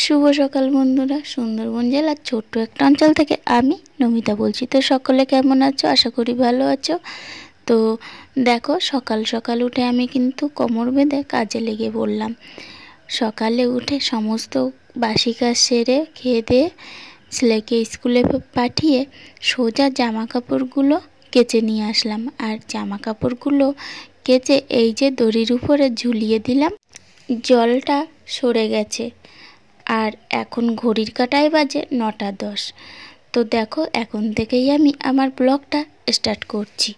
শুভ সকাল বন্ধুরা, সুন্দরবন জেলার ছোট্ট একটা অঞ্চল থেকে আমি নমিতা বলছি। তো সকলে কেমন আছো? আশা করি ভালো আছো। তো দেখো, সকাল সকাল উঠে আমি কিন্তু কোমর বেঁধে কাজে লেগে পড়লাম। সকালে উঠে সমস্ত বাসি কাজ সেরে খেয়ে দিয়ে ছেলেকে স্কুলে পাঠিয়ে সোজা জামা কাপড়গুলো কেচে নিয়ে আসলাম। আর জামা কাপড়গুলো কেচে এই যে দড়ির উপরে ঝুলিয়ে দিলাম। জলটা সরে গেছে আর এখন ঘড়ির কাঁটায় বাজে 9টা 10। তো দেখো, এখন থেকেই আমি আমার ব্লগটা স্টার্ট করছি।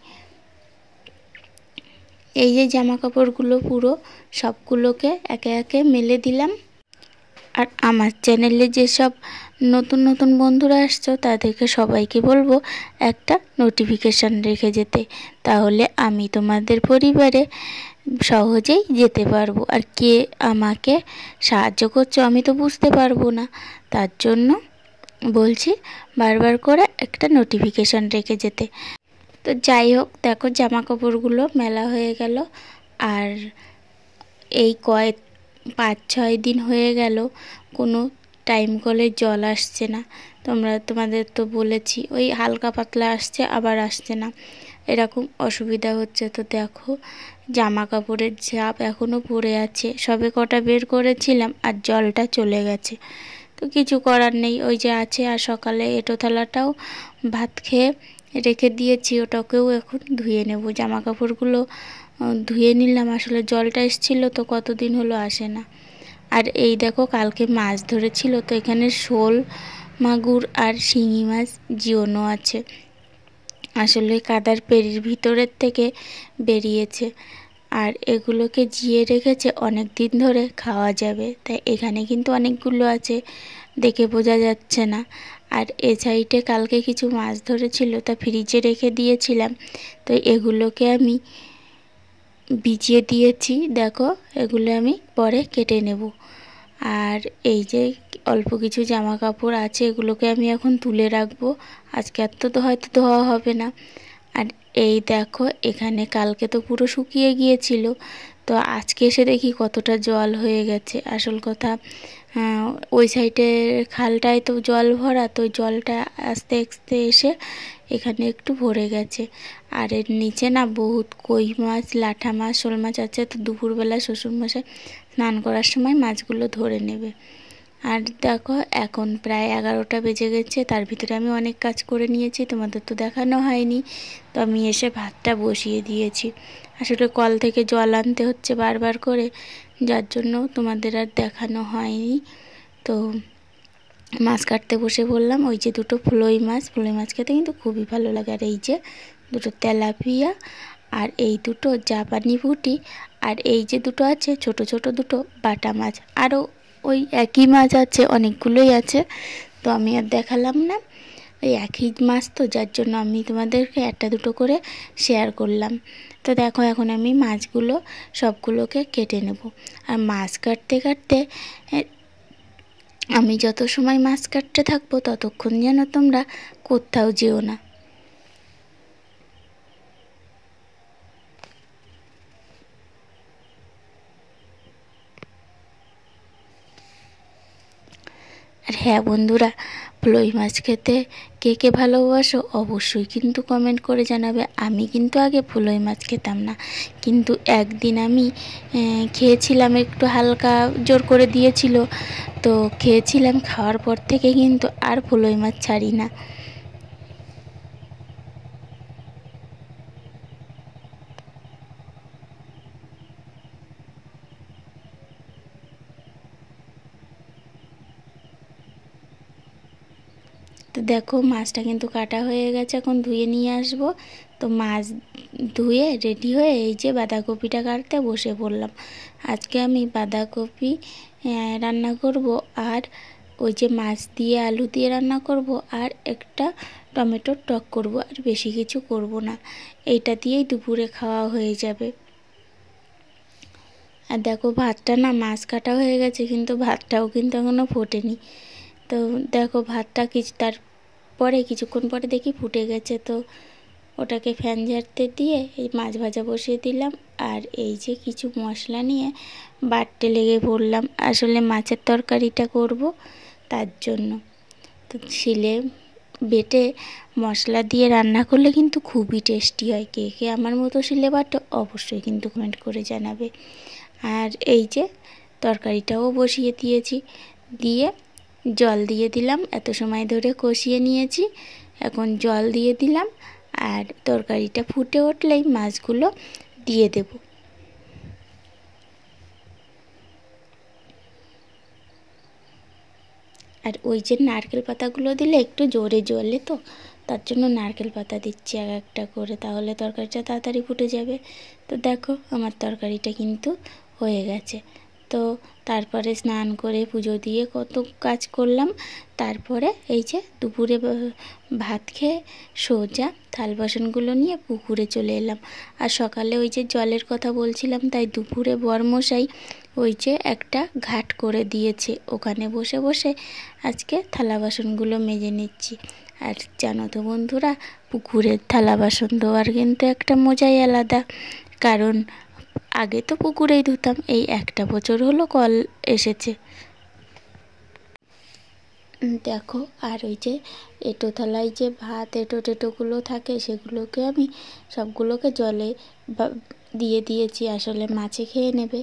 এই যে জামা কাপড়গুলো পুরো সবগুলোকে একে একে মেলে দিলাম। আর আমার চ্যানেলে যেসব নতুন নতুন বন্ধুরা আসছো তাদেরকে সবাইকে বলবো একটা নোটিফিকেশান রেখে যেতে, তাহলে আমি তোমাদের পরিবারে সহজেই যেতে পারবো। আর কে আমাকে সাহায্য করছো আমি তো বুঝতে পারবো না, তার জন্য বলছি বারবার করে একটা নোটিফিকেশান রেখে যেতে। তো যাই হোক, দেখো জামা কাপড়গুলো মেলা হয়ে গেল। আর এই 5-6 দিন হয়ে গেল কোনো টাইম কলে জল আসছে না। তোমাদের তো বলেছি, ওই হালকা পাতলা আসছে আবার আসছে না, এরকম অসুবিধা হচ্ছে। তো দেখো, জামা কাপড়ের ঝাপ এখনও পড়ে আছে, সবে কটা বের করেছিলাম আর জলটা চলে গেছে। তো কিছু করার নেই, ওই যে আছে। আর সকালে এঁটো থালাটাও ভাত খেয়ে রেখে দিয়েছি, ওটাকেও এখন ধুয়ে নেব। জামা কাপড়গুলো ধুয়ে নিলাম, আসলে জলটা এসেছিল তো কতদিন হলো আসে না। আর এই দেখো, কালকে মাছ ধরেছিল, তো এখানে শোল মাগুর আর শিঙি মাছ জিওনো আছে। আসলে কাদার পেড়ির ভিতরের থেকে বেরিয়েছে, আর এগুলোকে জিয়ে রেখেছে অনেক দিন ধরে খাওয়া যাবে। তাই এখানে কিন্তু অনেকগুলো আছে, দেখে বোঝা যাচ্ছে না। আর এ সাইডে কালকে কিছু মাছ ধরেছিল, তা ফ্রিজে রেখে দিয়েছিলাম। তো এগুলোকে আমি ভিজিয়ে দিয়েছি। দেখো, এগুলো আমি পরে কেটে নেব। আর এই যে অল্প কিছু জামা কাপড় আছে, এগুলোকে আমি এখন তুলে রাখবো, আজকে আর তো হয়তো ধোয়া হবে না। আর এই দেখো, এখানে কালকে তো পুরো শুকিয়ে গিয়েছিল, তো আজকে এসে দেখি কতটা জল হয়ে গেছে। আসল কথা, ওই সাইডের খালটায় তো জল ভরা, তো জলটা আস্তে আস্তে এসে এখানে একটু ভরে গেছে। আর এর নিচে না বহুত কই মাছ, লাঠা মাছ, শোল মাছ আছে। তো দুপুরবেলা শ্বশুরমশাই স্নান করার সময় মাছগুলো ধরে নেবে। আর দেখো, এখন প্রায় 11টা বেজে গেছে, তার ভিতরে আমি অনেক কাজ করে নিয়েছি, তোমাদের তো দেখানো হয়নি। তো আমি এসে ভাতটা বসিয়ে দিয়েছি। আসলে কল থেকে জল আনতে হচ্ছে বারবার করে, যার জন্য তোমাদের আর দেখানো হয়নি। তো মাছ কাটতে বসে বললাম। ওই যে দুটো ফ্লোই মাছ খেতে কিন্তু খুবই ভালো লাগে। আর এই যে দুটো তেলাপিয়া, আর এই দুটো জাপানি পুঁটি, আর এই যে দুটো আছে ছোট ছোট দুটো বাটা মাছ। আরও ওই একই মাছ আছে, অনেকগুলোই আছে, তো আমি আর দেখালাম না। ওই একই মাছ তো, যার জন্য আমি তোমাদেরকে একটা দুটো করে শেয়ার করলাম। তো দেখো, এখন আমি মাছগুলো সবগুলোকে কেটে নেব। আর মাছ কাটতে কাটতে আমি যত সময় মাছ কাটতে থাকবো ততক্ষণ যেন তোমরা কোথাও যেও না। আর হ্যাঁ বন্ধুরা, ফ্লোই মাছ খেতে কে কে ভালোবাসো অবশ্যই কিন্তু কমেন্ট করে জানাবে। আমি কিন্তু আগে ফ্লোই মাছ খেতাম না, কিন্তু একদিন আমি খেয়েছিলাম, একটু হালকা জোর করে দিয়েছিল, তো খেয়েছিলাম। খাওয়ার পর থেকে কিন্তু আর ফ্লোই মাছ ছাড়ি না। তো দেখো, মাছটা কিন্তু কাটা হয়ে গেছে, এখন ধুয়ে নিয়ে আসবো। তো মাছ ধুয়ে রেডি হয়ে এই যে বাঁধাকপিটা কাটতে বসে পড়লাম। আজকে আমি বাঁধাকপি রান্না করব, আর ওই যে মাছ দিয়ে আলু দিয়ে রান্না করব, আর একটা টমেটোর টক করব, আর বেশি কিছু করব না। এইটা দিয়েই দুপুরে খাওয়া হয়ে যাবে। আর দেখো, ভাতটা না, মাছ কাটা হয়ে গেছে কিন্তু ভাতটাও কিন্তু এখনও ফোটেনি। তো দেখো, ভাতটা তারপরে কিছুক্ষণ পরে দেখি ফুটে গেছে। তো ওটাকে ফ্যান ঝাড়তে দিয়ে এই মাছ ভাজা বসিয়ে দিলাম। আর এই যে কিছু মশলা নিয়ে বাটতে লেগে পড়লাম, আসলে মাছের তরকারিটা করব তার জন্য। তো শিলে বেটে মশলা দিয়ে রান্না করলে কিন্তু খুবই টেস্টি হয়। কে কে আমার মতো শিলে বাটো অবশ্যই কিন্তু কমেন্ট করে জানাবে। আর এই যে তরকারিটাও বসিয়ে দিয়েছি, দিয়ে জল দিয়ে দিলাম। এত সময় ধরে কষিয়ে নিয়েছি, এখন জল দিয়ে দিলাম। আর তরকারিটা ফুটে উঠলেই মাছগুলো দিয়ে দেব। আর ওই যে নারকেল পাতাগুলো দিলে একটু জোরে জ্বলে, তো তার জন্য নারকেল পাতা দিচ্ছি এক একটা করে, তাহলে তরকারিটা তাড়াতাড়ি ফুটে যাবে। তো দেখো আমার তরকারিটা কিন্তু হয়ে গেছে। তো তারপরে স্নান করে পুজো দিয়ে কত কাজ করলাম। তারপরে এই যে দুপুরে ভাত খেয়ে সোজা থাল বাসনগুলো নিয়ে পুকুরে চলে এলাম। আর সকালে ওই যে জলের কথা বলছিলাম, তাই দুপুরে বরমশাই ওই যে একটা ঘাট করে দিয়েছে, ওখানে বসে বসে আজকে থালা বাসনগুলো মেজে নিচ্ছি। আর জানো তো বন্ধুরা, পুকুরের থালা বাসন ধোয়ার কিন্তু একটা মজাই আলাদা। কারণ আগে তো পুকুরেই ধুতাম, এই একটা বছর হলো কল এসেছে। দেখো, আর ওই যে এঁটো থালায় যে ভাত টেটোগুলো থাকে, সেগুলোকে আমি সবগুলোকে জলে দিয়ে দিয়েছি, আসলে মাছে খেয়ে নেবে।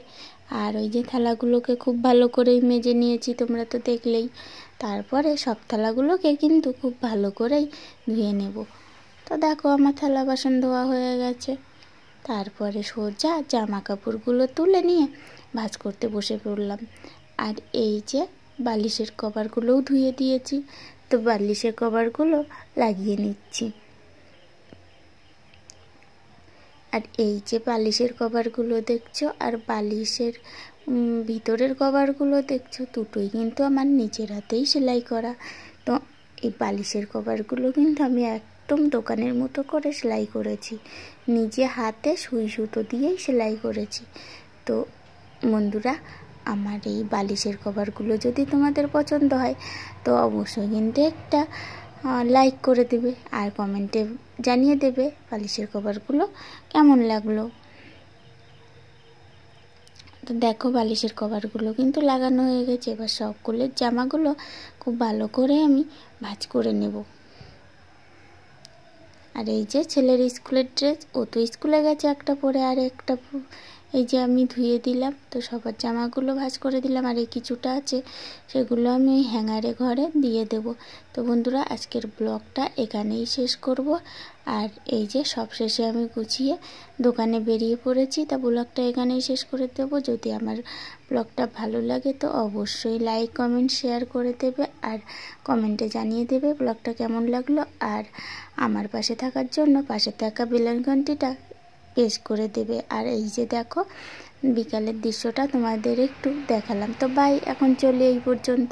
আর ওই যে থালাগুলোকে খুব ভালো করেই মেজে নিয়েছি, তোমরা তো দেখলেই। তারপরে সব থালাগুলোকে কিন্তু খুব ভালো করেই ধুয়ে নেব। তো দেখো আমার থালা বাসন ধোয়া হয়ে গেছে। তারপরে সোজা জামা কাপড়গুলো তুলে নিয়ে ভাঁজ করতে বসে পড়লাম। আর এই যে বালিশের কভারগুলোও ধুয়ে দিয়েছি, তো বালিশের কভারগুলো লাগিয়ে নিচ্ছি। আর এই যে বালিশের কভারগুলো দেখছো আর বালিশের ভিতরের কভারগুলো দেখছো, দুটোই কিন্তু আমার নিজের হাতেই সেলাই করা। তো এই বালিশের কভারগুলো কিন্তু আমি একদম দোকানের মতো করে সেলাই করেছি, নিজে হাতে সুই সুতো দিয়েই সেলাই করেছি। তো বন্ধুরা, আমার এই বালিশের কভারগুলো যদি তোমাদের পছন্দ হয় তো অবশ্যই কিন্তু একটা লাইক করে দেবে আর কমেন্টে জানিয়ে দেবে বালিশের কভারগুলো কেমন লাগলো। তো দেখো বালিশের কভারগুলো কিন্তু লাগানো হয়ে গেছে। এবার সবগুলোর জামাগুলো খুব ভালো করে আমি ভাঁজ করে নেব। আর এই যে ছেলের স্কুলের ড্রেস, ও তো স্কুলে গেছে একটা পরে, আর একটা এই যে আমি ধুয়ে দিলাম। তো সবার জামাগুলো ভাঁজ করে দিলাম, আর এই কিছুটা আছে সেগুলো আমি ওই হ্যাঙ্গারে ঘরে দিয়ে দেব। তো বন্ধুরা, আজকের ব্লগটা এখানেই শেষ করব। আর এই যে সব শেষে আমি গুছিয়ে দোকানে বেরিয়ে পড়েছি। তা ব্লগটা এখানেই শেষ করে দেব। যদি আমার ব্লগটা ভালো লাগে তো অবশ্যই লাইক কমেন্ট শেয়ার করে দেবে, আর কমেন্টে জানিয়ে দেবে ব্লগটা কেমন লাগলো। আর আমার পাশে থাকার জন্য পাশে থাকা বেল আইকনটিটা প্রেস করে দেবে। আর এই যে দেখো বিকালের দৃশ্যটা তোমাদের একটু দেখালাম। তো বাই, এখন চলে এই পর্যন্ত।